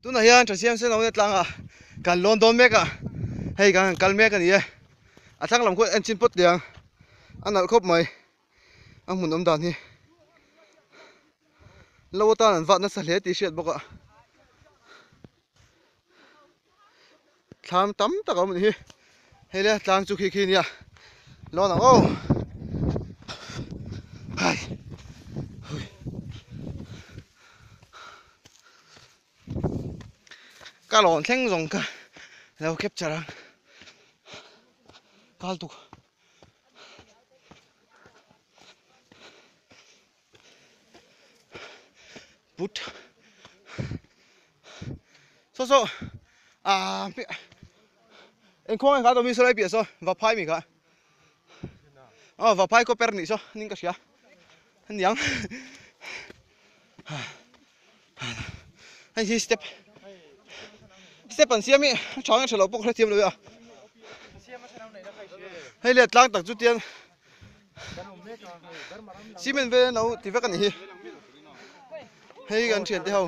tu na hian tra siam se no ne tlanga kan London meka hei kan kal mek ani a thang lam ko en chin pot liang anal khop mai ang mun om dan hi lawata an vat na sa hle ti shiat boka tham tam tak am hi hele tlang chu khi khi nia lo na o hai ka lon thleng zong ka lo kep charang kal tu put so en khong ka to mi so lai pi so va phai mi ka va phai ko per ni so ning ka sia han yang hai step an siam mi chang chalo pok tiam lo ya hai le tlang tak chu tian simen ve no ti ve kan hi hei gan thian te ho